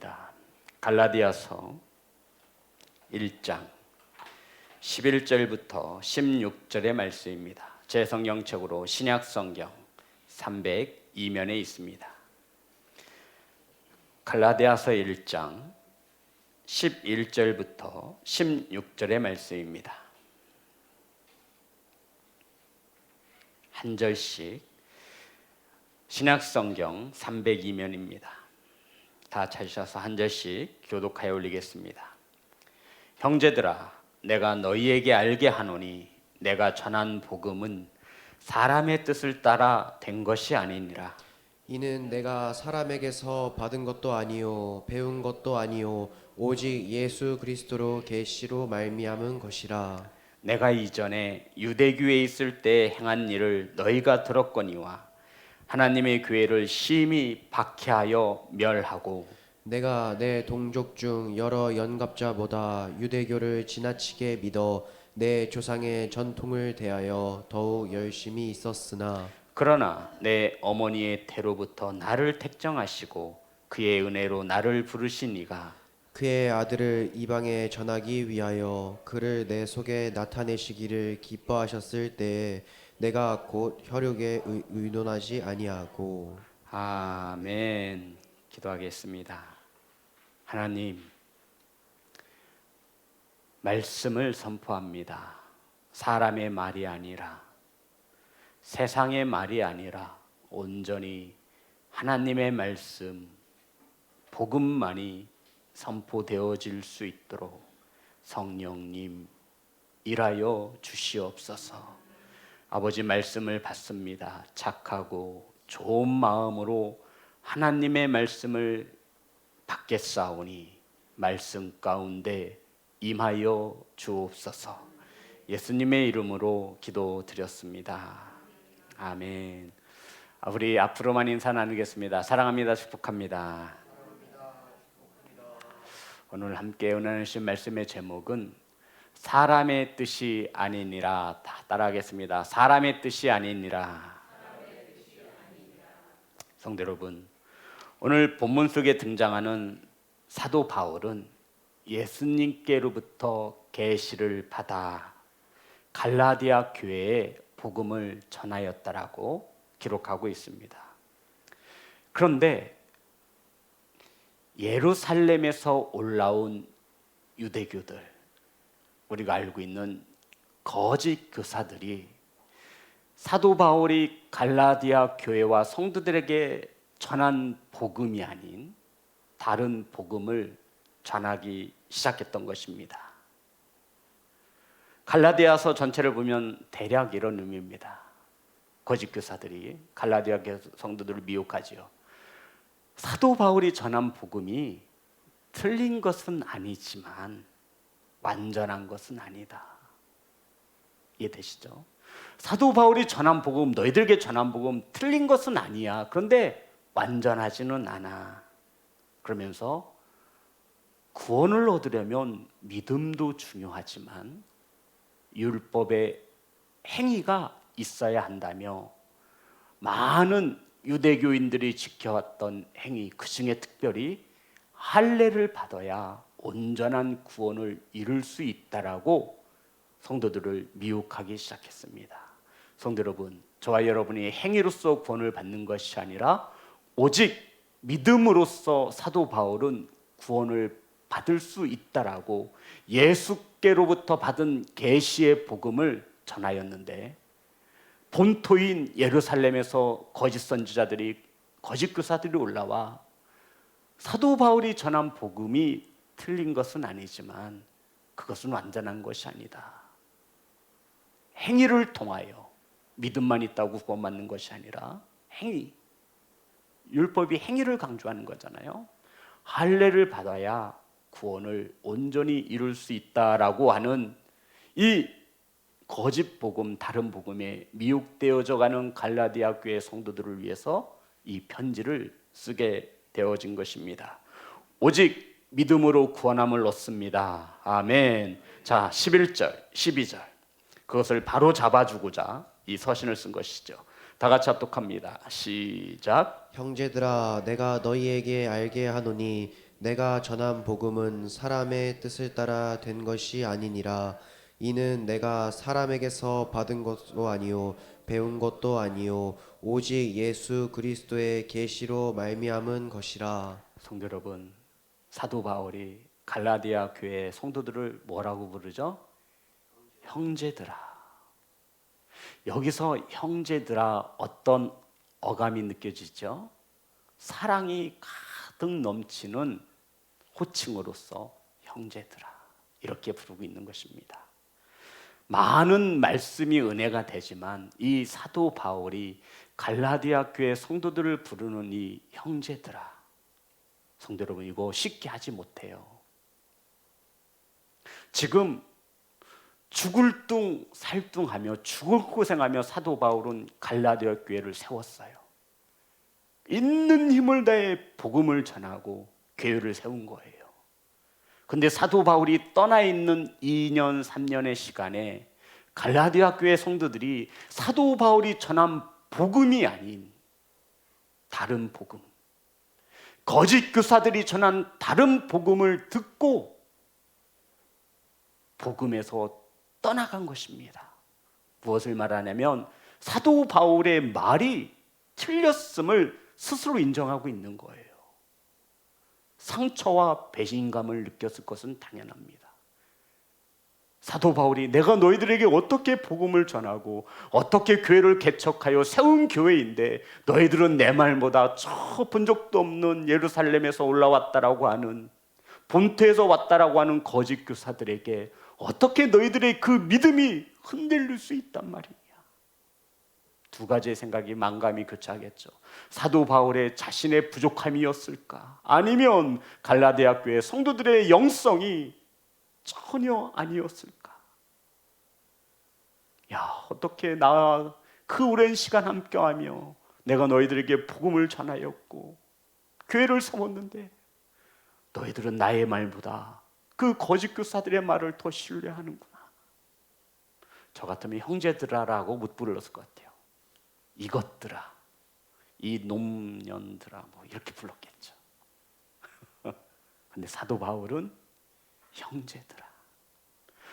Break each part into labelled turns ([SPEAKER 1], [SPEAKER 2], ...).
[SPEAKER 1] 말씀입니다. 갈라디아서 1장 11절부터 16절의 말씀입니다. 제 성경책으로 신약성경 302면에 있습니다. 갈라디아서 1장 11절부터 16절의 말씀입니다. 한 절씩 신약성경 302면입니다. 다 찾으셔서 한 절씩 교독하여 올리겠습니다. 형제들아, 내가 너희에게 알게 하노니 내가 전한 복음은 사람의 뜻을 따라 된 것이 아니니라.
[SPEAKER 2] 이는 내가 사람에게서 받은 것도 아니요 배운 것도 아니요 오직 예수 그리스도로 계시로 말미암은 것이라.
[SPEAKER 1] 내가 이전에 유대교에 있을 때 행한 일을 너희가 들었거니와 하나님의 교회를 심히 박해하여 멸하고
[SPEAKER 2] 내가 내 동족 중 여러 연갑자보다 유대교를 지나치게 믿어 내 조상의 전통을 대하여 더욱 열심히 있었으나
[SPEAKER 1] 그러나 내 어머니의 태로부터 나를 택정하시고 그의 은혜로 나를 부르신 이가
[SPEAKER 2] 그의 아들을 이방에 전하기 위하여 그를 내 속에 나타내시기를 기뻐하셨을 때에 내가 곧 혈육에 의논하지 아니하고.
[SPEAKER 1] 아멘. 기도하겠습니다. 하나님, 말씀을 선포합니다. 사람의 말이 아니라 세상의 말이 아니라 온전히 하나님의 말씀, 복음만이 선포되어질 수 있도록 성령님 일하여 주시옵소서. 아버지, 말씀을 받습니다. 착하고 좋은 마음으로 하나님의 말씀을 받겠사오니 말씀 가운데 임하여 주옵소서. 예수님의 이름으로 기도드렸습니다. 아멘. 우리 앞으로만 인사 나누겠습니다. 사랑합니다. 축복합니다. 오늘 함께 은혜하신 말씀의 제목은 사람의 뜻이 아니니라. 다 따라하겠습니다. 사람의 뜻이 아니니라. 성도 여러분, 오늘 본문 속에 등장하는 사도 바울은 예수님께로부터 계시를 받아 갈라디아 교회에 복음을 전하였다라고 기록하고 있습니다. 그런데 예루살렘에서 올라온 유대교들, 우리가 알고 있는 거짓 교사들이 사도 바울이 갈라디아 교회와 성도들에게 전한 복음이 아닌 다른 복음을 전하기 시작했던 것입니다. 갈라디아서 전체를 보면 대략 이런 의미입니다. 거짓 교사들이 갈라디아 성도들을 미혹하지요. 사도 바울이 전한 복음이 틀린 것은 아니지만 완전한 것은 아니다. 이해되시죠? 사도 바울이 전한 복음, 너희들에게 전한 복음 틀린 것은 아니야. 그런데 완전하지는 않아. 그러면서 구원을 얻으려면 믿음도 중요하지만 율법의 행위가 있어야 한다며 많은 유대교인들이 지켜왔던 행위, 그 중에 특별히 할례를 받아야 온전한 구원을 이룰 수 있다라고 성도들을 미혹하기 시작했습니다. 성도 여러분, 저와 여러분이 행위로서 구원을 받는 것이 아니라 오직 믿음으로써 사도 바울은 구원을 받을 수 있다라고 예수께로부터 받은 계시의 복음을 전하였는데, 본토인 예루살렘에서 거짓 선지자들이, 거짓 교사들이 올라와 사도 바울이 전한 복음이 틀린 것은 아니지만 그것은 완전한 것이 아니다. 행위를 통하여 믿음만 있다고 구원받는 것이 아니라 행위, 율법이 행위를 강조하는 거잖아요. 할례를 받아야 구원을 온전히 이룰 수 있다라고 하는 이 거짓 복음, 다른 복음에 미혹되어져 가는 갈라디아 교회 성도들을 위해서 이 편지를 쓰게 되어진 것입니다. 오직 믿음으로 구원함을 얻습니다. 아멘. 자, 11절, 12절. 그것을 바로 잡아주고자 이 서신을 쓴 것이죠. 다 같이 합독합니다. 시작.
[SPEAKER 2] 형제들아, 내가 너희에게 알게 하노니 내가 전한 복음은 사람의 뜻을 따라 된 것이 아니니라. 이는 내가 사람에게서 받은 것도 아니요 배운 것도 아니요 오직 예수 그리스도의 계시로 말미암은 것이라.
[SPEAKER 1] 성도 여러분, 사도 바울이 갈라디아 교회 성도들을 뭐라고 부르죠? 형제들아. 여기서 형제들아 어떤 어감이 느껴지죠? 사랑이 가득 넘치는 호칭으로서 형제들아 이렇게 부르고 있는 것입니다. 많은 말씀이 은혜가 되지만 이 사도 바울이 갈라디아 교회 성도들을 부르는 이 형제들아, 성도 여러분, 이거 쉽게 하지 못해요. 지금 죽을 둥 살둥하며 죽을 고생하며 사도 바울은 갈라디아 교회를 세웠어요. 있는 힘을 다해 복음을 전하고 교회를 세운 거예요. 근데 사도 바울이 떠나 있는 2년 3년의 시간에 갈라디아 교회 성도들이 사도 바울이 전한 복음이 아닌 다른 복음, 거짓 교사들이 전한 다른 복음을 듣고 복음에서 떠나간 것입니다. 무엇을 말하냐면 사도 바울의 말이 틀렸음을 스스로 인정하고 있는 거예요. 상처와 배신감을 느꼈을 것은 당연합니다. 사도 바울이 내가 너희들에게 어떻게 복음을 전하고 어떻게 교회를 개척하여 세운 교회인데 너희들은 내 말보다 저 본 적도 없는 예루살렘에서 올라왔다라고 하는, 본토에서 왔다라고 하는 거짓 교사들에게 어떻게 너희들의 그 믿음이 흔들릴 수 있단 말이냐. 두 가지의 생각이 만감이 교차하겠죠. 사도 바울의 자신의 부족함이었을까? 아니면 갈라디아 교회 성도들의 영성이 전혀 아니었을까? 야, 어떻게 나 그 오랜 시간 함께하며 내가 너희들에게 복음을 전하였고 교회를 세웠는데 너희들은 나의 말보다 그 거짓 교사들의 말을 더 신뢰하는구나. 저 같으면 형제들아라고 못 불렀을 것 같아요. 이것들아, 이 놈년들아, 뭐 이렇게 불렀겠죠. 근데 사도 바울은 형제들아.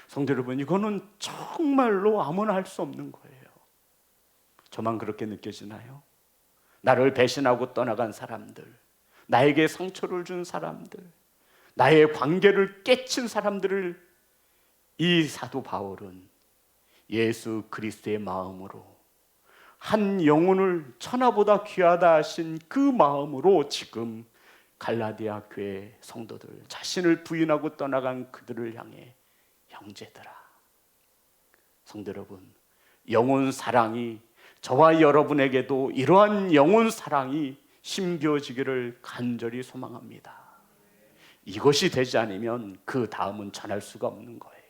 [SPEAKER 1] 성도 여러분, 이거는 정말로 아무나 할 수 없는 거예요. 저만 그렇게 느껴지나요? 나를 배신하고 떠나간 사람들, 나에게 상처를 준 사람들, 나의 관계를 깨친 사람들을 이 사도 바울은 예수 그리스도의 마음으로, 한 영혼을 천하보다 귀하다 하신 그 마음으로 지금 갈라디아 교회 성도들, 자신을 부인하고 떠나간 그들을 향해 형제들아. 성도 여러분, 영혼 사랑이 저와 여러분에게도 이러한 영혼 사랑이 심겨지기를 간절히 소망합니다. 이것이 되지 않으면 그 다음은 전할 수가 없는 거예요.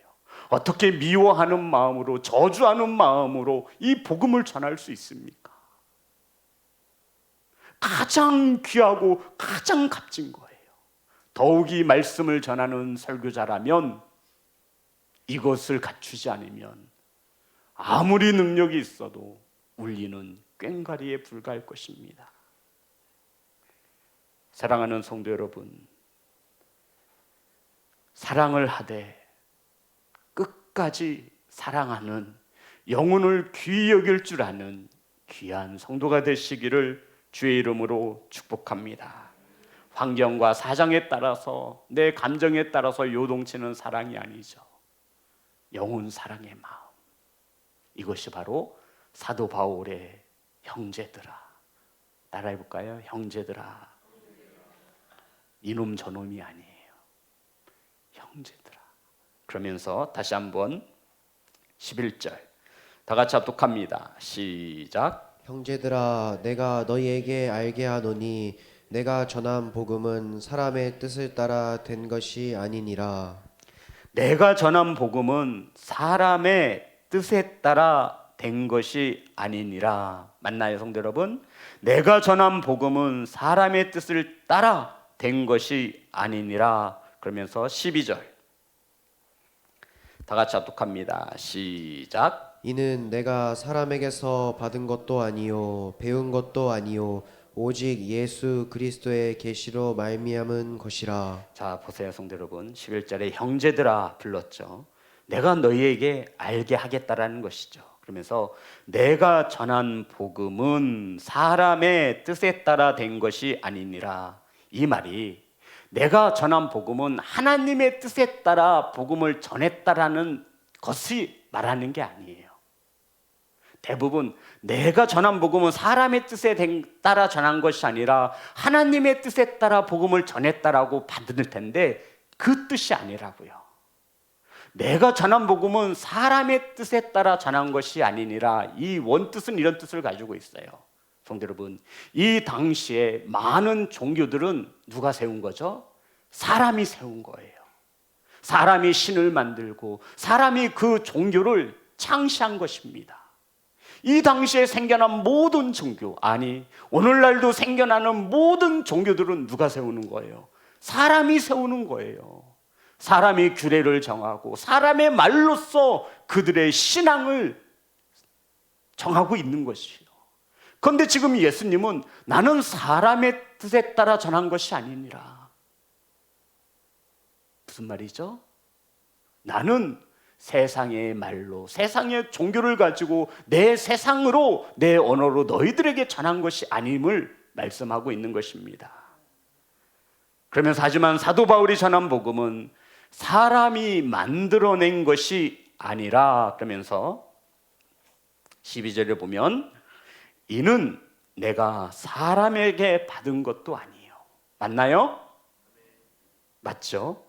[SPEAKER 1] 어떻게 미워하는 마음으로, 저주하는 마음으로 이 복음을 전할 수 있습니까? 가장 귀하고 가장 값진 거예요. 더욱이 말씀을 전하는 설교자라면 이것을 갖추지 않으면 아무리 능력이 있어도 울리는 꽹과리에 불과할 것입니다. 사랑하는 성도 여러분, 사랑을 하되 끝까지 사랑하는, 영혼을 귀히 여길 줄 아는 귀한 성도가 되시기를 주의 이름으로 축복합니다. 환경과 사정에 따라서, 내 감정에 따라서 요동치는 사랑이 아니죠. 영혼 사랑의 마음, 이것이 바로 사도 바울의 형제들아. 따라해 볼까요? 형제들아. 이놈 저놈이 아니에요. 형제들아. 그러면서 다시 한번 11절 다 같이 합독합니다. 시작.
[SPEAKER 2] 형제들아, 내가 너희에게 알게 하노니 내가 전한 복음은 사람의 뜻을 따라 된 것이 아니니라.
[SPEAKER 1] 내가 전한 복음은 사람의 뜻에 따라 된 것이 아니니라. 맞나요, 성도 여러분? 내가 전한 복음은 사람의 뜻을 따라 된 것이 아니니라. 그러면서 12절 다 같이 합독합니다. 시작.
[SPEAKER 2] 이는 내가 사람에게서 받은 것도 아니요 배운 것도 아니요 오직 예수 그리스도의 계시로 말미암은 것이라.
[SPEAKER 1] 자, 보세요, 성도 여러분. 11절에 형제들아 불렀죠. 내가 너희에게 알게 하겠다라는 것이죠. 그러면서 내가 전한 복음은 사람의 뜻에 따라 된 것이 아니니라. 이 말이 내가 전한 복음은 하나님의 뜻에 따라 복음을 전했다라는 것이 말하는 게 아니에요. 대부분 내가 전한 복음은 사람의 뜻에 따라 전한 것이 아니라 하나님의 뜻에 따라 복음을 전했다라고 받을 텐데 그 뜻이 아니라고요. 내가 전한 복음은 사람의 뜻에 따라 전한 것이 아니니라. 이 원뜻은 이런 뜻을 가지고 있어요. 성도 여러분, 이 당시에 많은 종교들은 누가 세운 거죠? 사람이 세운 거예요. 사람이 신을 만들고 사람이 그 종교를 창시한 것입니다. 이 당시에 생겨난 모든 종교, 아니 오늘날도 생겨나는 모든 종교들은 누가 세우는 거예요? 사람이 세우는 거예요. 사람이 규례를 정하고 사람의 말로써 그들의 신앙을 정하고 있는 것이에요. 그런데 지금 예수님은 나는 사람의 뜻에 따라 전한 것이 아니니라. 무슨 말이죠? 나는 세상의 말로, 세상의 종교를 가지고 내 세상으로, 내 언어로 너희들에게 전한 것이 아님을 말씀하고 있는 것입니다. 그러면서 하지만 사도 바울이 전한 복음은 사람이 만들어낸 것이 아니라, 그러면서 12절에 보면 이는 내가 사람에게 받은 것도 아니에요. 맞나요? 맞죠?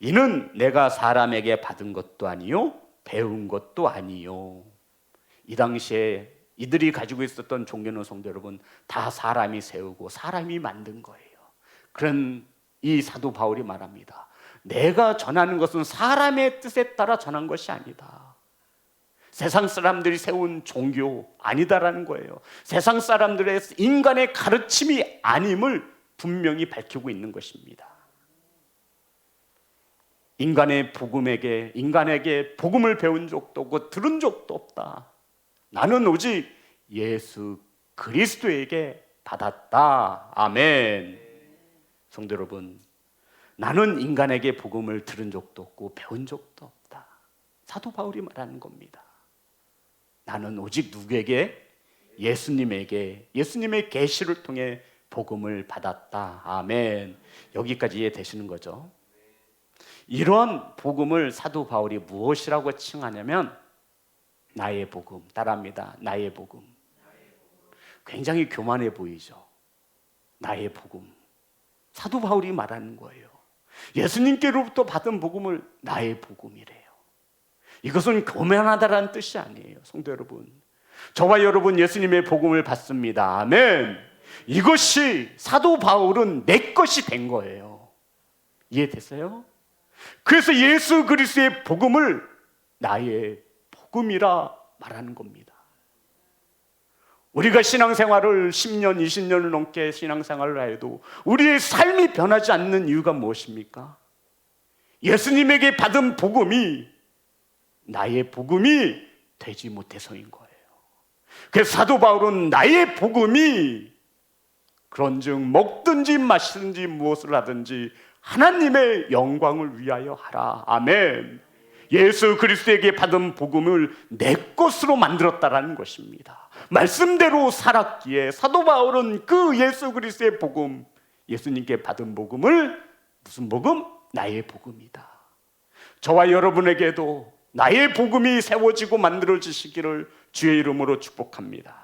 [SPEAKER 1] 이는 내가 사람에게 받은 것도 아니요 배운 것도 아니요. 이 당시에 이들이 가지고 있었던 종교는 성도 여러분 다 사람이 세우고 사람이 만든 거예요. 그런 이 사도 바울이 말합니다. 내가 전하는 것은 사람의 뜻에 따라 전한 것이 아니다. 세상 사람들이 세운 종교 아니다라는 거예요. 세상 사람들의 인간의 가르침이 아님을 분명히 밝히고 있는 것입니다. 인간의 인간에게 복음을 배운 적도 없고 들은 적도 없다. 나는 오직 예수 그리스도에게 받았다. 아멘. 성도 여러분, 나는 인간에게 복음을 들은 적도 없고 배운 적도 없다. 사도 바울이 말하는 겁니다. 나는 오직 누구에게? 예수님에게, 예수님의 계시를 통해 복음을 받았다. 아멘. 여기까지 이해되시는 거죠? 이런 복음을 사도 바울이 무엇이라고 칭하냐면 나의 복음. 따라합니다. 나의 복음. 굉장히 교만해 보이죠? 나의 복음. 사도 바울이 말하는 거예요. 예수님께로부터 받은 복음을 나의 복음이래요. 이것은 교만하다라는 뜻이 아니에요. 성도 여러분, 저와 여러분 예수님의 복음을 받습니다. 아멘. 이것이 사도 바울은 내 것이 된 거예요. 이해됐어요? 그래서 예수 그리스도의 복음을 나의 복음이라 말하는 겁니다. 우리가 신앙생활을 10년, 20년을 넘게 신앙생활을 해도 우리의 삶이 변하지 않는 이유가 무엇입니까? 예수님에게 받은 복음이 나의 복음이 되지 못해서인 거예요. 그래서 사도 바울은 나의 복음이 그런즉 먹든지 마시든지 무엇을 하든지 하나님의 영광을 위하여 하라. 아멘. 예수 그리스도에게 받은 복음을 내 것으로 만들었다라는 것입니다. 말씀대로 살았기에 사도 바울은 그 예수 그리스도의 복음, 예수님께 받은 복음을 무슨 복음? 나의 복음이다. 저와 여러분에게도 나의 복음이 세워지고 만들어지시기를 주의 이름으로 축복합니다.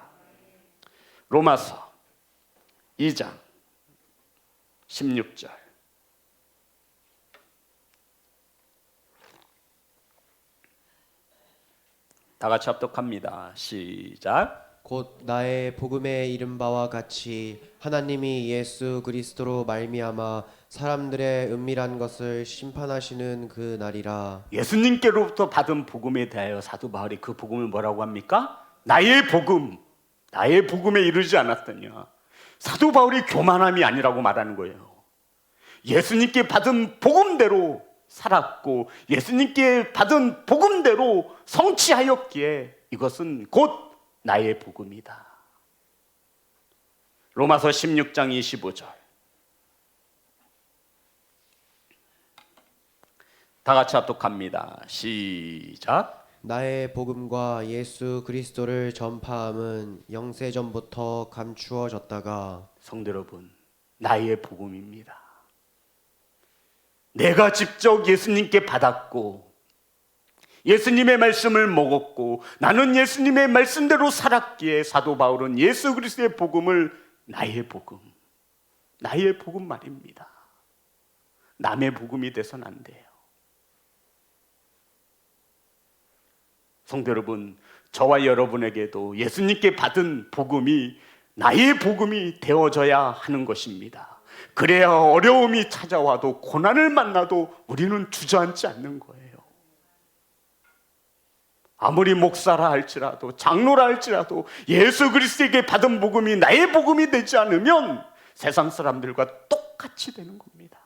[SPEAKER 1] 로마서 2장 16절 다 같이 합독합니다. 시작.
[SPEAKER 2] 곧 나의 복음에 이른 바와 같이 하나님이 예수 그리스도로 말미암아 사람들의 은밀한 것을 심판하시는 그 날이라.
[SPEAKER 1] 예수님께로부터 받은 복음에 대하여 사도 바울이 그 복음을 뭐라고 합니까? 나의 복음, 나의 복음에 이르지 않았더냐. 사도 바울이 교만함이 아니라고 말하는 거예요. 예수님께 받은 복음대로 살았고 예수님께 받은 복음대로 성취하였기에 이것은 곧 나의 복음이다. 로마서 16장 25절. 다 같이 합독합니다. 시작.
[SPEAKER 2] 나의 복음과 예수 그리스도를 전파함은 영세전부터 감추어졌다가
[SPEAKER 1] 성도 여러분, 나의 복음입니다. 내가 직접 예수님께 받았고 예수님의 말씀을 먹었고 나는 예수님의 말씀대로 살았기에 사도 바울은 예수 그리스도의 복음을 나의 복음 말입니다. 남의 복음이 돼서는 안 돼요. 성도 여러분, 저와 여러분에게도 예수님께 받은 복음이 나의 복음이 되어져야 하는 것입니다. 그래야 어려움이 찾아와도 고난을 만나도 우리는 주저앉지 않는 거예요. 아무리 목사라 할지라도 장로라 할지라도 예수 그리스도에게 받은 복음이 나의 복음이 되지 않으면 세상 사람들과 똑같이 되는 겁니다.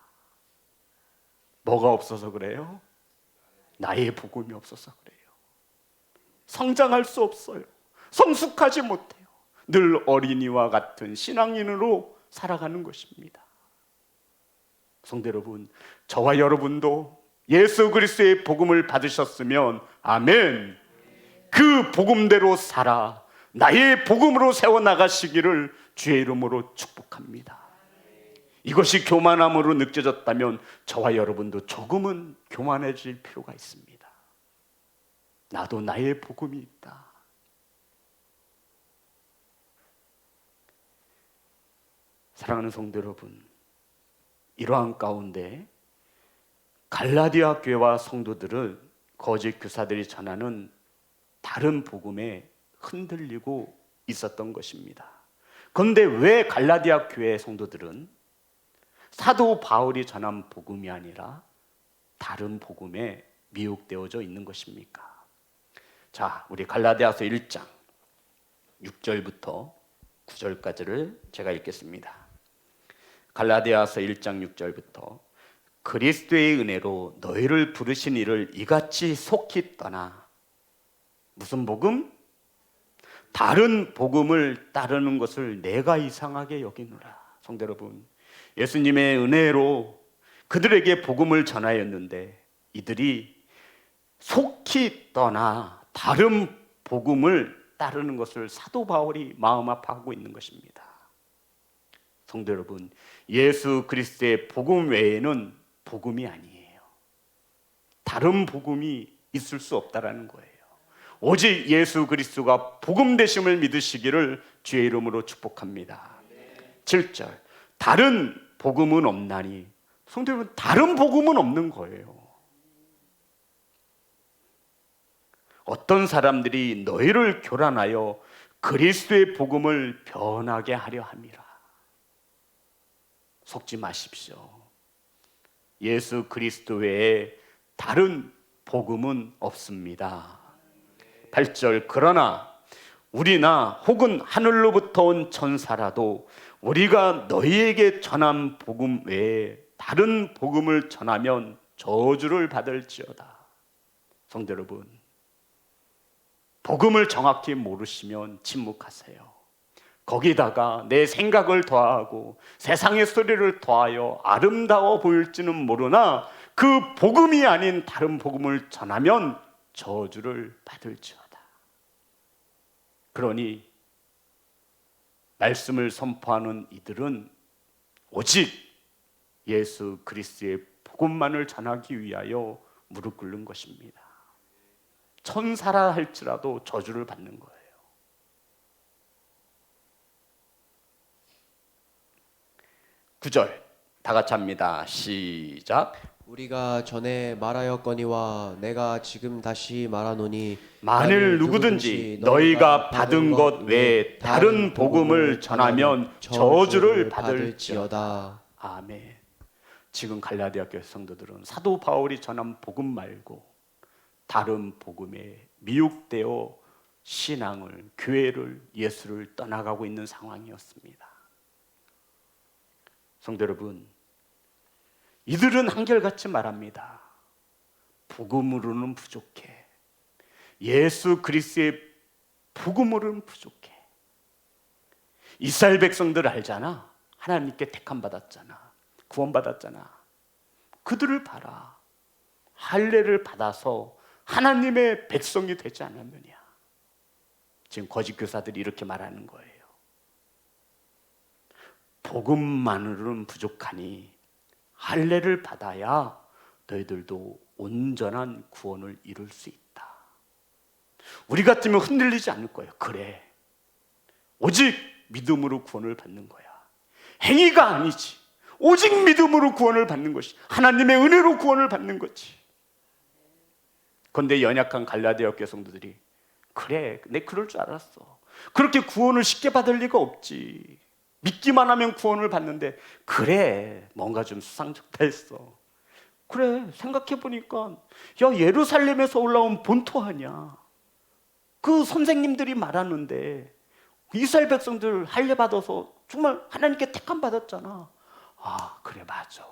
[SPEAKER 1] 뭐가 없어서 그래요? 나의 복음이 없어서 그래요. 성장할 수 없어요. 성숙하지 못해요. 늘 어린이와 같은 신앙인으로 살아가는 것입니다. 성도 여러분, 저와 여러분도 예수 그리스도의 복음을 받으셨으면 아멘, 그 복음대로 살아 나의 복음으로 세워나가시기를 주의 이름으로 축복합니다. 이것이 교만함으로 느껴졌다면 저와 여러분도 조금은 교만해질 필요가 있습니다. 나도 나의 복음이 있다. 사랑하는 성도 여러분, 이러한 가운데 갈라디아 교회와 성도들은 거짓 교사들이 전하는 다른 복음에 흔들리고 있었던 것입니다. 그런데 왜 갈라디아 교회 성도들은 사도 바울이 전한 복음이 아니라 다른 복음에 미혹되어져 있는 것입니까? 자, 우리 갈라디아서 1장 6절부터 9절까지를 제가 읽겠습니다. 갈라디아서 1장 6절부터 그리스도의 은혜로 너희를 부르신 이를 이같이 속히 떠나. 무슨 복음? 다른 복음을 따르는 것을 내가 이상하게 여기노라. 성도 여러분, 예수님의 은혜로 그들에게 복음을 전하였는데 이들이 속히 떠나 다른 복음을 따르는 것을 사도 바울이 마음 아파하고 있는 것입니다. 성도 여러분, 예수 그리스도의 복음 외에는 복음이 아니에요. 다른 복음이 있을 수 없다라는 거예요. 오직 예수 그리스도가 복음 되심을 믿으시기를 주의 이름으로 축복합니다. 7절, 다른 복음은 없나니. 성도 여러분, 다른 복음은 없는 거예요. 어떤 사람들이 너희를 교란하여 그리스도의 복음을 변하게 하려 함이라. 속지 마십시오. 예수 그리스도 외에 다른 복음은 없습니다. 8절, 그러나 우리나 혹은 하늘로부터 온 천사라도 우리가 너희에게 전한 복음 외에 다른 복음을 전하면 저주를 받을지어다. 성도 여러분, 복음을 정확히 모르시면 침묵하세요. 거기다가 내 생각을 더하고 세상의 소리를 더하여 아름다워 보일지는 모르나 그 복음이 아닌 다른 복음을 전하면 저주를 받을지어다. 그러니 말씀을 선포하는 이들은 오직 예수 그리스도의 복음만을 전하기 위하여 무릎 꿇는 것입니다. 천사라 할지라도 저주를 받는 거예요. (9절) 다 같이 합니다. 시작.
[SPEAKER 2] 우리가 전에 말하였거니와 내가 지금 다시 말하노니
[SPEAKER 1] 만일 누구든지 너희가 받은 것 외에 다른 복음을 전하면 저주를 받을지어다. 아멘. 지금 갈라디아 교회 성도들은 사도 바울이 전한 복음 말고 다른 복음에 미혹되어 신앙을, 교회를, 예수를 떠나가고 있는 상황이었습니다. 성도 여러분, 이들은 한결같이 말합니다. 복음으로는 부족해. 예수 그리스도의 복음으로는 부족해. 이스라엘 백성들 알잖아. 하나님께 택함 받았잖아. 구원 받았잖아. 그들을 봐라. 할례를 받아서 하나님의 백성이 되지 않았느냐. 지금 거짓 교사들이 이렇게 말하는 거예요. 복음만으로는 부족하니 할례를 받아야 너희들도 온전한 구원을 이룰 수 있다. 우리 같으면 흔들리지 않을 거예요. 그래, 오직 믿음으로 구원을 받는 거야. 행위가 아니지. 오직 믿음으로 구원을 받는 것이, 하나님의 은혜로 구원을 받는 거지. 그런데 연약한 갈라디아 교회 성도들이, 그래, 내 그럴 줄 알았어. 그렇게 구원을 쉽게 받을 리가 없지. 믿기만 하면 구원을 받는데, 그래, 뭔가 좀 수상쩍다 했어. 그래, 생각해보니까 야, 예루살렘에서 올라온 본토 아니야. 그 선생님들이 말하는데 이스라엘 백성들 할례 받아서 정말 하나님께 택함 받았잖아. 아, 그래, 맞아.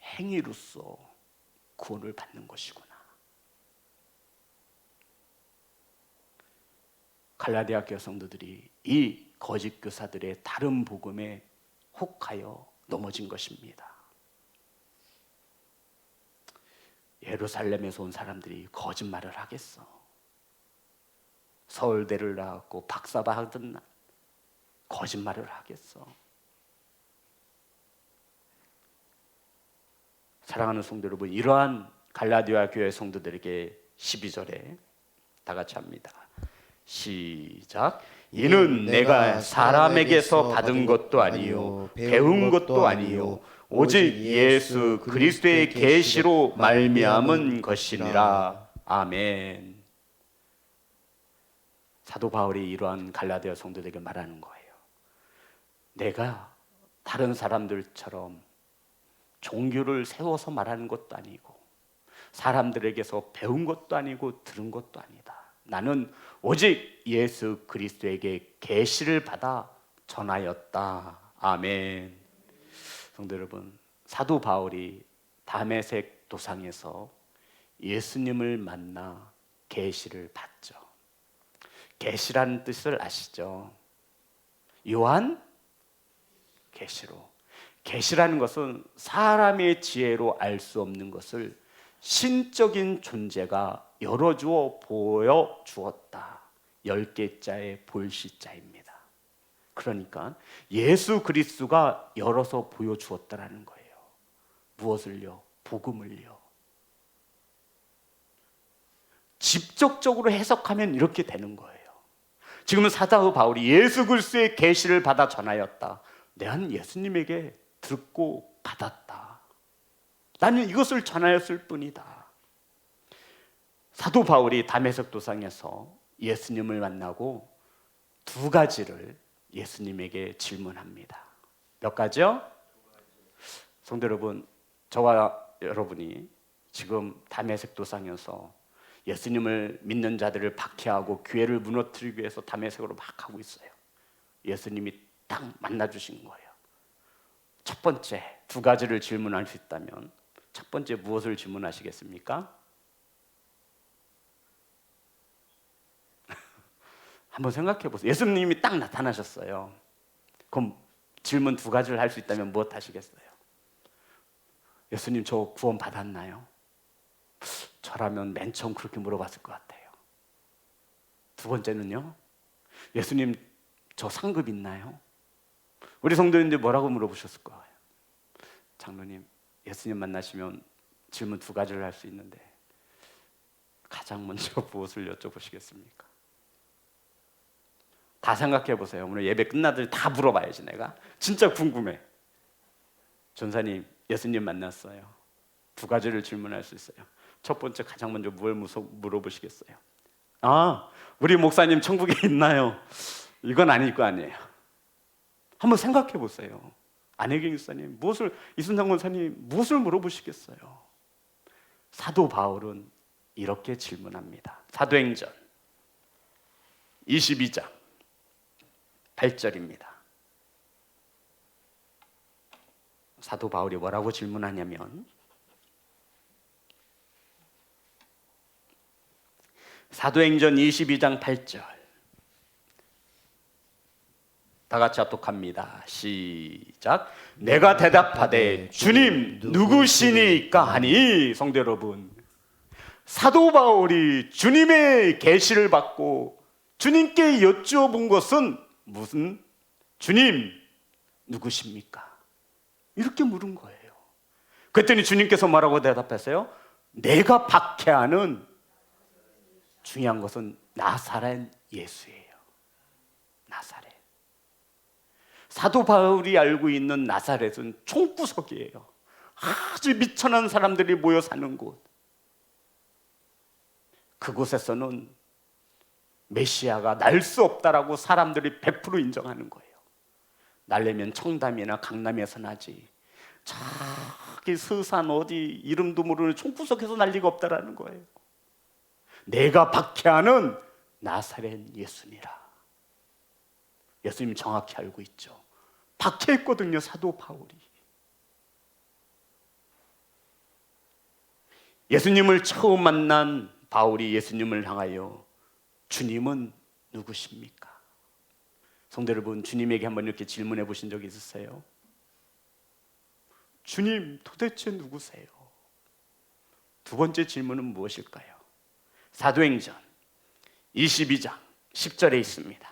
[SPEAKER 1] 행위로서 구원을 받는 것이구나. 갈라디아 교회 성도들이 이 거짓 교사들의 다른 복음에 혹하여 넘어진 것입니다. 예루살렘에서 온 사람들이 거짓말을 하겠어. 서울대를 나왔고 박사바 하던 거짓말을 하겠어. 사랑하는 성도 여러분, 이러한 갈라디아 교회 성도들에게 12절에 다 같이 합니다. 시작. 이는 내가 사람에게서 받은 것도 아니요 배운 것도 아니요 오직 예수 그리스도의 계시로 말미암은 것이니라. 아멘. 사도 바울이 이러한 갈라디아 성도들에게 말하는 거예요. 내가 다른 사람들처럼 종교를 세워서 말하는 것도 아니고 사람들에게서 배운 것도 아니고 들은 것도 아니다. 나는 오직 예수 그리스도에게 계시를 받아 전하였다. 아멘. 성도 여러분, 사도 바울이 다메섹 도상에서 예수님을 만나 계시를 받죠. 계시라는 뜻을 아시죠? 요한 계시로. 계시라는 것은 사람의 지혜로 알 수 없는 것을 신적인 존재가 열어주어 보여주었다. 10개자의 볼시자입니다. 그러니까 예수 그리스도가 열어서 보여주었다라는 거예요. 무엇을요? 복음을요. 직접적으로 해석하면 이렇게 되는 거예요. 지금은 사도 바울이 예수 그리스도의 계시를 받아 전하였다. 내가 예수님에게 듣고 받았다. 나는 이것을 전하였을 뿐이다. 사도 바울이 다메섹 도상에서 예수님을 만나고 두 가지를 예수님에게 질문합니다. 몇 가지요? 성도 여러분, 저와 여러분이 지금 다메섹 도상에서 예수님을 믿는 자들을 박해하고 교회를 무너뜨리기 위해서 다메섹으로 막 하고 있어요. 예수님이 딱 만나주신 거예요. 첫 번째, 두 가지를 질문할 수 있다면 첫 번째 무엇을 질문하시겠습니까? 한번 생각해 보세요. 예수님이 딱 나타나셨어요. 그럼 질문 두 가지를 할 수 있다면 무엇 하시겠어요? 예수님, 저 구원 받았나요? 저라면 맨 처음 그렇게 물어봤을 것 같아요. 두 번째는요, 예수님, 저 상급 있나요? 우리 성도님들 뭐라고 물어보셨을 거예요? 장로님, 예수님 만나시면 질문 두 가지를 할 수 있는데 가장 먼저 무엇을 여쭤보시겠습니까? 다 생각해 보세요. 오늘 예배 끝나더니 다 물어봐야지. 내가 진짜 궁금해. 전사님, 예수님 만났어요. 두 가지를 질문할 수 있어요. 첫 번째, 가장 먼저 뭘 물어보시겠어요? 아, 우리 목사님 천국에 있나요? 이건 아닐 거 아니에요. 한번 생각해 보세요. 안혜경 목사님, 이순상 권사님 무엇을 물어보시겠어요? 사도 바울은 이렇게 질문합니다. 사도행전 22장 8절입니다. 사도 바울이 뭐라고 질문하냐면, 사도행전 22장 8절, 다 같이 합독합니다. 시작. 내가 대답하되 주님 누구시니까 하니. 성도 여러분, 사도 바울이 주님의 계시를 받고 주님께 여쭈어본 것은 무슨? 주님 누구십니까? 이렇게 물은 거예요. 그랬더니 주님께서 뭐라고 대답했어요? 내가 박해하는, 중요한 것은 나사렛 예수예요. 나사렛. 사도 바울이 알고 있는 나사렛은 총구석이에요. 아주 미천한 사람들이 모여 사는 곳. 그곳에서는 메시아가 날 수 없다라고 사람들이 100% 인정하는 거예요. 날려면 청담이나 강남에서 나지, 저기 서산 어디 이름도 모르는 총구석에서 날 리가 없다라는 거예요. 내가 박해하는 나사렛 예수니라. 예수님 정확히 알고 있죠. 박해했거든요, 사도 바울이. 예수님을 처음 만난 바울이 예수님을 향하여 주님은 누구십니까? 성도 여러분, 주님에게 한번 이렇게 질문해 보신 적이 있으세요? 주님 도대체 누구세요? 두 번째 질문은 무엇일까요? 사도행전 22장 10절에 있습니다.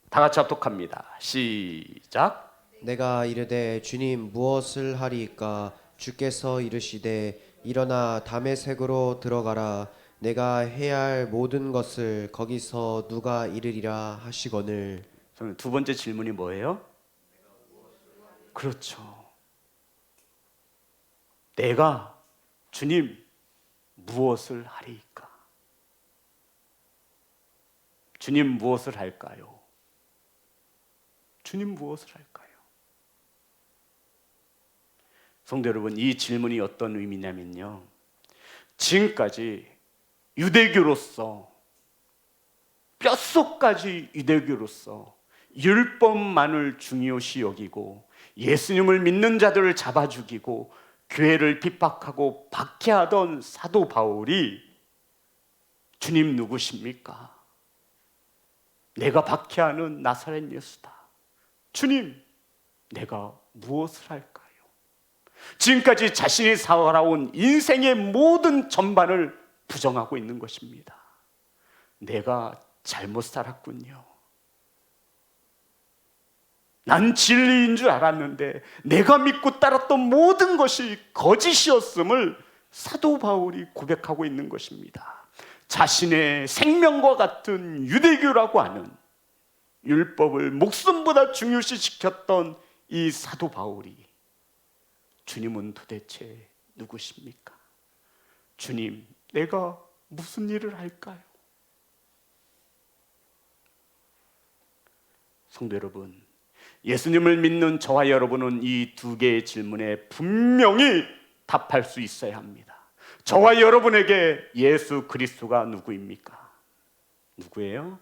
[SPEAKER 1] 다 같이 합독합니다. 시작.
[SPEAKER 2] 내가 이르되 주님 무엇을 하리이까? 주께서 이르시되 일어나 다메섹으로 들어가라. 내가 해야 할 모든 것을 거기서 누가 이르리라 하시거늘.
[SPEAKER 1] 두 번째 질문이 뭐예요? 그렇죠. 내가 주님 무엇을 하리이까? 주님 무엇을 할까요? 주님 무엇을 할까요? 성도 여러분, 이 질문이 어떤 의미냐면요, 지금까지 유대교로서, 뼛속까지 유대교로서 율법만을 중요시 여기고 예수님을 믿는 자들을 잡아 죽이고 교회를 핍박하고 박해하던 사도 바울이 주님 누구십니까? 내가 박해하는 나사렛 예수다. 주님, 내가 무엇을 할까요? 지금까지 자신이 살아온 인생의 모든 전반을 부정하고 있는 것입니다. 내가 잘못 살았군요. 난 진리인 줄 알았는데 내가 믿고 따랐던 모든 것이 거짓이었음을 사도 바울이 고백하고 있는 것입니다. 자신의 생명과 같은 유대교라고 하는 율법을 목숨보다 중요시 지켰던 이 사도 바울이 주님은 도대체 누구십니까? 주님, 내가 무슨 일을 할까요? 성도 여러분, 예수님을 믿는 저와 여러분은 이 두 개의 질문에 분명히 답할 수 있어야 합니다. 저와 여러분에게 예수 그리스도가 누구입니까? 누구예요?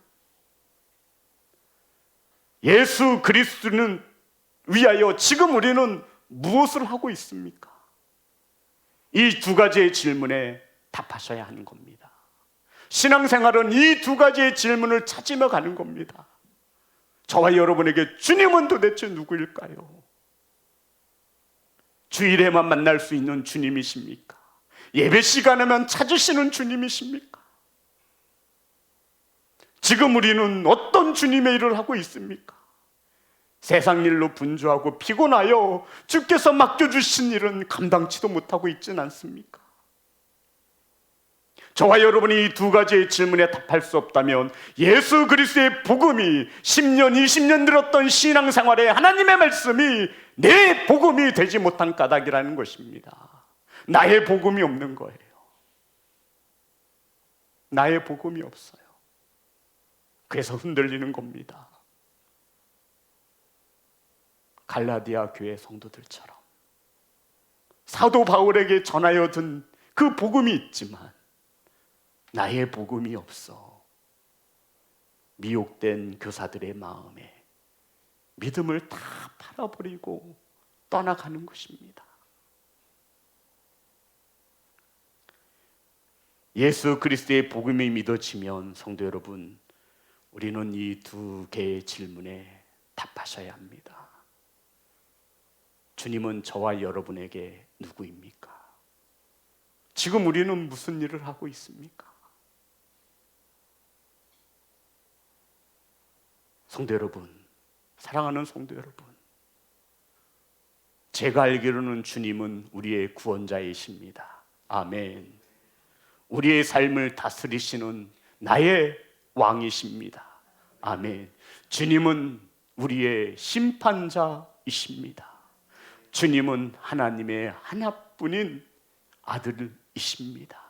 [SPEAKER 1] 예수 그리스도는 위하여 지금 우리는 무엇을 하고 있습니까? 이 두 가지의 질문에 답하셔야 하는 겁니다. 신앙생활은 이 두 가지의 질문을 찾으며 가는 겁니다. 저와 여러분에게 주님은 도대체 누구일까요? 주일에만 만날 수 있는 주님이십니까? 예배 시간에만 찾으시는 주님이십니까? 지금 우리는 어떤 주님의 일을 하고 있습니까? 세상 일로 분주하고 피곤하여 주께서 맡겨주신 일은 감당치도 못하고 있지는 않습니까? 저와 여러분이 이 두 가지의 질문에 답할 수 없다면 예수 그리스도의 복음이 10년, 20년 들었던 신앙생활에 하나님의 말씀이 내 복음이 되지 못한 까닭이라는 것입니다. 나의 복음이 없는 거예요. 나의 복음이 없어요. 그래서 흔들리는 겁니다. 갈라디아 교회 성도들처럼 사도 바울에게 전하여 든 그 복음이 있지만 나의 복음이 없어 미혹된 교사들의 마음에 믿음을 다 팔아버리고 떠나가는 것입니다. 예수 그리스도의 복음이 믿어지면 성도 여러분, 우리는 이 두 개의 질문에 답하셔야 합니다. 주님은 저와 여러분에게 누구입니까? 지금 우리는 무슨 일을 하고 있습니까? 성도 여러분, 사랑하는 성도 여러분, 제가 알기로는 주님은 우리의 구원자이십니다. 아멘. 우리의 삶을 다스리시는 나의 왕이십니다. 아멘. 주님은 우리의 심판자이십니다. 주님은 하나님의 하나뿐인 아들이십니다.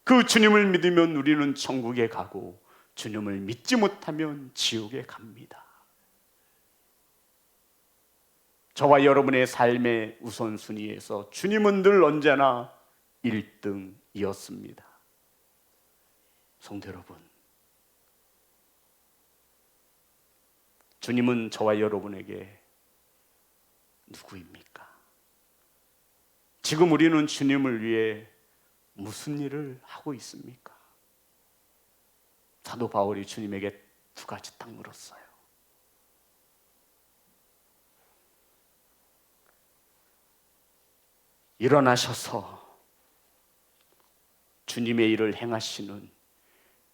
[SPEAKER 1] 그 주님을 믿으면 우리는 천국에 가고 주님을 믿지 못하면 지옥에 갑니다. 저와 여러분의 삶의 우선순위에서 주님은 늘 언제나 1등이었습니다. 성도 여러분, 주님은 저와 여러분에게 누구입니까? 지금 우리는 주님을 위해 무슨 일을 하고 있습니까? 사도 바울이 주님에게 두 가지 딱 물었어요. 일어나셔서 주님의 일을 행하시는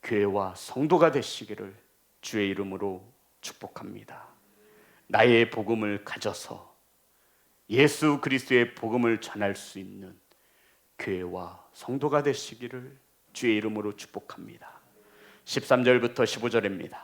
[SPEAKER 1] 교회와 성도가 되시기를 주의 이름으로 축복합니다. 나의 복음을 가져서 예수 그리스도의 복음을 전할 수 있는 교회와 성도가 되시기를 주의 이름으로 축복합니다. 13절부터 15절입니다.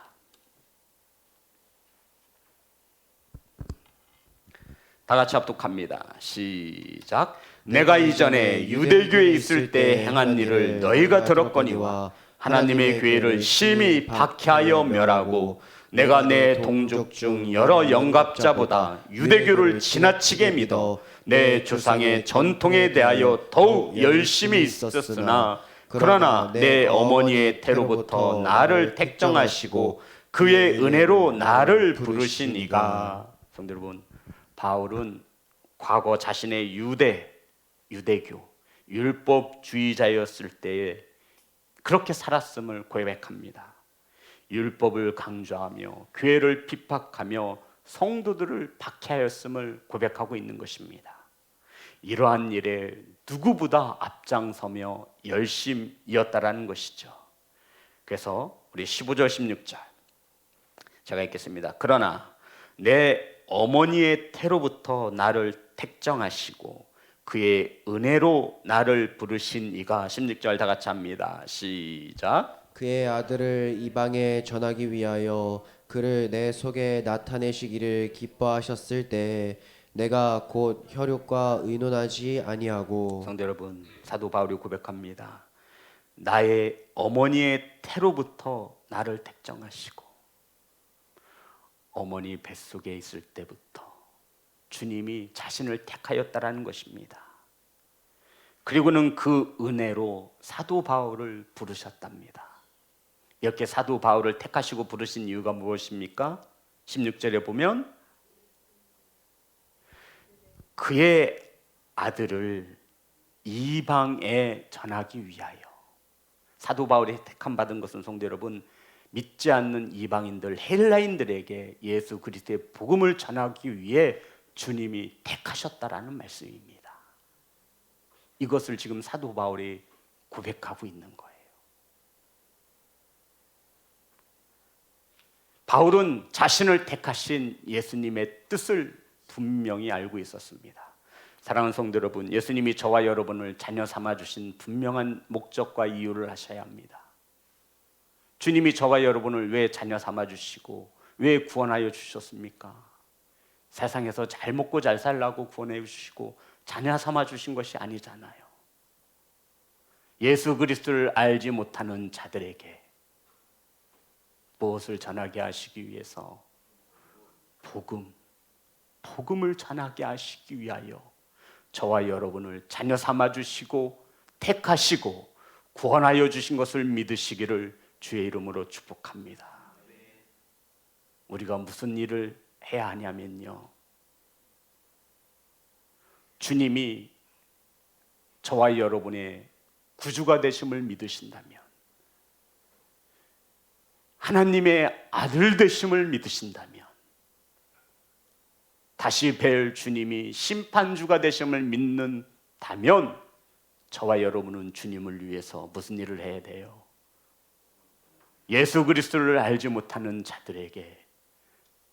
[SPEAKER 1] 다 같이 합독합니다. 시작. 내가 이전에 유대교에 있을 때 행한 일을 너희가 들었거니와 하나님의 교회를 심히 박해하여 멸하고 내가 내 동족 중 여러 영갑자보다 유대교를 지나치게 믿어 내 조상의 전통에 대하여 더욱 열심히 있었으나 그러나 내 어머니의 태로부터 나를 택정하시고 그의 은혜로 나를 부르신 이가. 성도 여러분, 바울은 과거 자신의 유대교, 율법주의자였을 때에 그렇게 살았음을 고백합니다. 율법을 강조하며 교회를 핍박하며 성도들을 박해하였음을 고백하고 있는 것입니다. 이러한 일에 누구보다 앞장서며 열심이었다라는 것이죠. 그래서 우리 15절 16절 제가 읽겠습니다. 그러나 내 어머니의 태로부터 나를 택정하시고 그의 은혜로 나를 부르신 이가. 16절 다 같이 합니다. 시작.
[SPEAKER 2] 그의 아들을 이방에 전하기 위하여 그를 내 속에 나타내시기를 기뻐하셨을 때 내가 곧 혈육과 의논하지 아니하고.
[SPEAKER 1] 성도 여러분, 사도 바울이 고백합니다. 나의 어머니의 태로부터 나를 택정하시고 어머니 뱃속에 있을 때부터 주님이 자신을 택하였다라는 것입니다. 그리고는 그 은혜로 사도 바울을 부르셨답니다. 이렇게 사도 바울을 택하시고 부르신 이유가 무엇입니까? 16절에 보면 그의 아들을 이방에 전하기 위하여. 사도 바울이 택함 받은 것은 성도 여러분, 믿지 않는 이방인들, 헬라인들에게 예수 그리스도의 복음을 전하기 위해 주님이 택하셨다라는 말씀입니다. 이것을 지금 사도 바울이 고백하고 있는 거예요. 바울은 자신을 택하신 예수님의 뜻을 분명히 알고 있었습니다. 사랑하는 성도 여러분, 예수님이 저와 여러분을 자녀 삼아주신 분명한 목적과 이유를 아셔야 합니다. 주님이 저와 여러분을 왜 자녀 삼아주시고 왜 구원하여 주셨습니까? 세상에서 잘 먹고 잘 살라고 구원해 주시고 자녀 삼아주신 것이 아니잖아요. 예수 그리스도를 알지 못하는 자들에게 무엇을 전하게 하시기 위해서? 복음을 전하게 하시기 위하여 저와 여러분을 자녀 삼아주시고 택하시고 구원하여 주신 것을 믿으시기를 주의 이름으로 축복합니다. 우리가 무슨 일을 해야 하냐면요, 주님이 저와 여러분의 구주가 되심을 믿으신다면 하나님의 아들 되심을 믿으신다면, 다시 뵐 주님이 심판주가 되심을 믿는다면, 저와 여러분은 주님을 위해서 무슨 일을 해야 돼요? 예수 그리스도를 알지 못하는 자들에게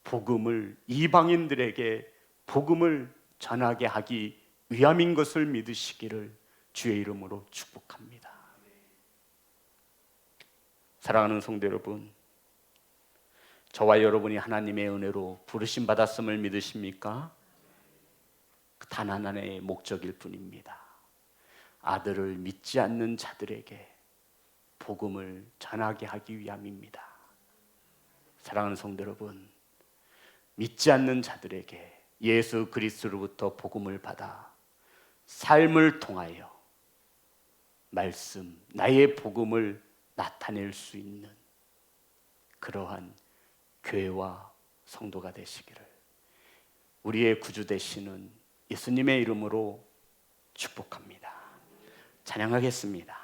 [SPEAKER 1] 복음을, 이방인들에게 복음을 전하게 하기 위함인 것을 믿으시기를 주의 이름으로 축복합니다. 사랑하는 성도 여러분, 저와 여러분이 하나님의 은혜로 부르심 받았음을 믿으십니까? 단 하나의 목적일 뿐입니다. 아들을 믿지 않는 자들에게 복음을 전하게 하기 위함입니다. 사랑하는 성도 여러분, 믿지 않는 자들에게 예수 그리스도로부터 복음을 받아 삶을 통하여 말씀, 나의 복음을 나타낼 수 있는 그러한 교회와 성도가 되시기를 우리의 구주 되시는 예수님의 이름으로 축복합니다. 찬양하겠습니다.